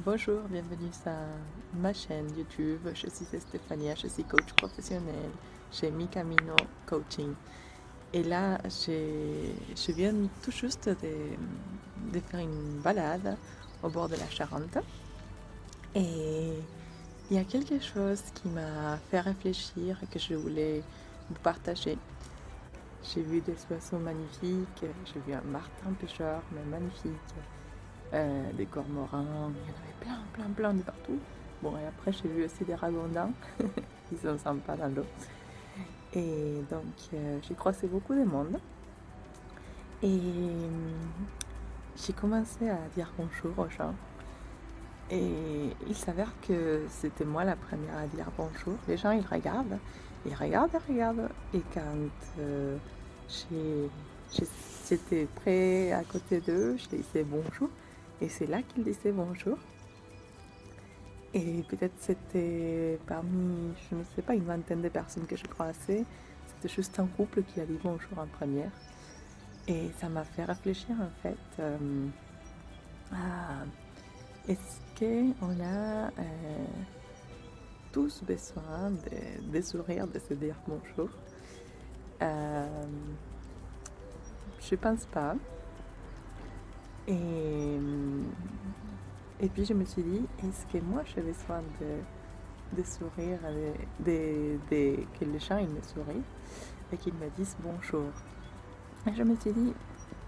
Bonjour, bienvenue sur ma chaîne YouTube. Je suis Stéphania, je suis coach professionnel chez Mi Camino Coaching. Et là, je viens tout juste de faire une balade au bord de la Charente. Et il y a quelque chose qui m'a fait réfléchir et que je voulais vous partager. J'ai vu des oiseaux magnifiques, j'ai vu un martin pêcheur, mais magnifique. Des cormorans, il y en avait plein de partout. Bon, et après, j'ai vu aussi des ragondins, ils sont sympas dans l'eau. Et donc, j'ai croisé beaucoup de monde. Et j'ai commencé à dire bonjour aux gens. Et il s'avère que c'était moi la première à dire bonjour. Les gens, ils regardent. Ils regardent. Et quand j'étais près à côté d'eux, je disais bonjour. Et c'est là qu'ils disaient bonjour. Et peut-être c'était parmi, je ne sais pas, une vingtaine de personnes que je croisais. C'était juste un couple qui a dit bonjour en première. Et ça m'a fait réfléchir en fait à est-ce qu'on a tous besoin de sourire, de se dire bonjour. Je pense pas. Et puis je me suis dit, est-ce que moi j'ai besoin de sourire, que les gens ils me sourient et qu'ils me disent bonjour. Et je me suis dit,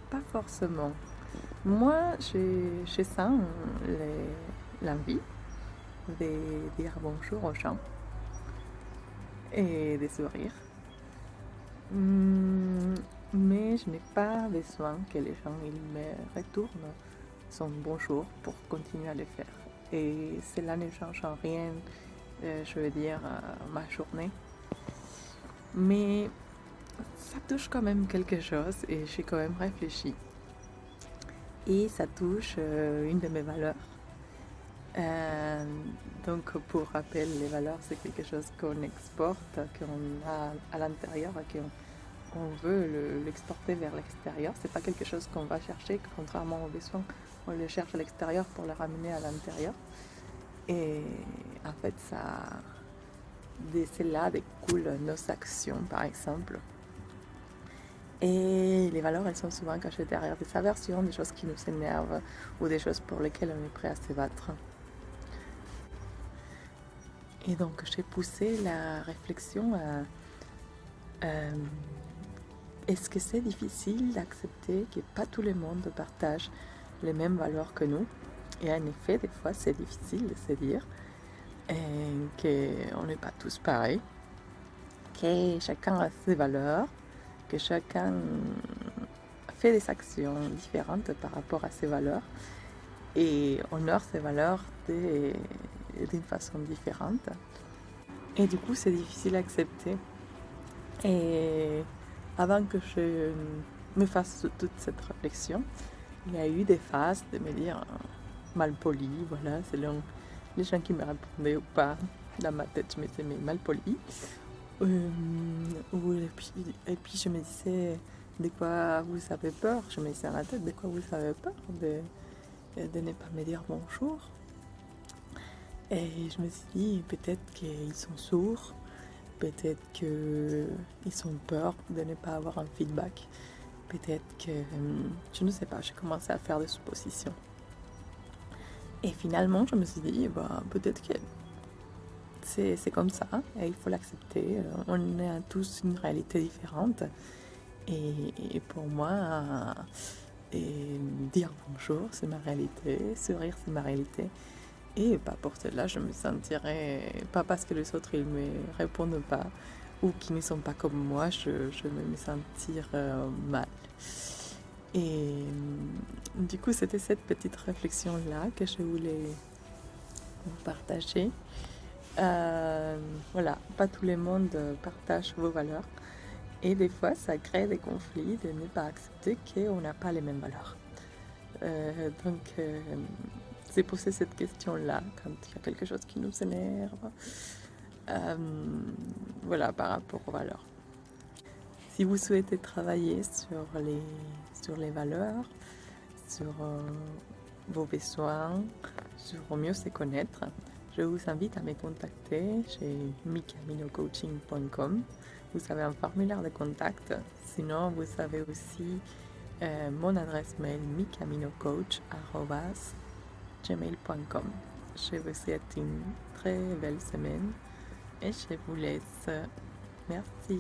pas forcément. Moi, je sens l'envie de dire bonjour aux gens et de sourire. Mais je n'ai pas besoin que les gens ils me retournent son bonjour pour continuer à le faire. Et cela ne change en rien, je veux dire, ma journée. Mais ça touche quand même quelque chose et j'ai quand même réfléchi. Et ça touche une de mes valeurs. Donc pour rappel, les valeurs c'est quelque chose qu'on exporte, qu'on a à l'intérieur et qu'on veut l'exporter vers l'extérieur. C'est pas quelque chose qu'on va chercher, contrairement aux besoins, on le cherche à l'extérieur pour le ramener à l'intérieur. Et en fait, c'est là découlent nos actions, par exemple. Et les valeurs, elles sont souvent cachées derrière des aversions, des choses qui nous énervent ou des choses pour lesquelles on est prêt à se battre. Et donc, j'ai poussé la réflexion à est-ce que c'est difficile d'accepter que pas tout le monde partage les mêmes valeurs que nous? Et en effet, des fois, c'est difficile de se dire qu'on n'est pas tous pareils, que chacun a ses valeurs, que chacun fait des actions différentes par rapport à ses valeurs et honore ses valeurs d'une façon différente. Et du coup, c'est difficile à accepter. Et avant que je me fasse toute cette réflexion, il y a eu des phases de me dire mal poli, voilà, selon les gens qui me répondaient ou pas. Dans ma tête, je me disais mais mal poli. Et puis je me disais de quoi vous avez peur. Je me disais à la tête de quoi vous avez peur de ne pas me dire bonjour. Et je me suis dit peut-être qu'ils sont sourds, peut-être qu'ils ont peur de ne pas avoir un feedback, peut-être que je ne sais pas. J'ai commencé à faire des suppositions. Et finalement, je me suis dit peut-être que c'est comme ça et il faut l'accepter. On a tous une réalité différente. Et pour moi, dire bonjour, c'est ma réalité, sourire, c'est ma réalité. Et pour cela, je me sentirais, pas parce que les autres ils me répondent pas ou qu'ils ne sont pas comme moi, je vais me sentir mal. Et du coup, c'était cette petite réflexion-là que je voulais vous partager. Voilà, pas tout le monde partage vos valeurs. Et des fois, ça crée des conflits de ne pas accepter qu'on n'a pas les mêmes valeurs. Donc, c'est poser cette question-là quand il y a quelque chose qui nous énerve. Voilà, par rapport aux valeurs. Si vous souhaitez travailler sur les valeurs, sur vos besoins, pour mieux se connaître, je vous invite à me contacter chez micaminocoaching.com. Vous avez un formulaire de contact. Sinon, vous avez aussi mon adresse mail micaminocoach@gmail.com. Je vous souhaite une très belle semaine et je vous laisse. Merci.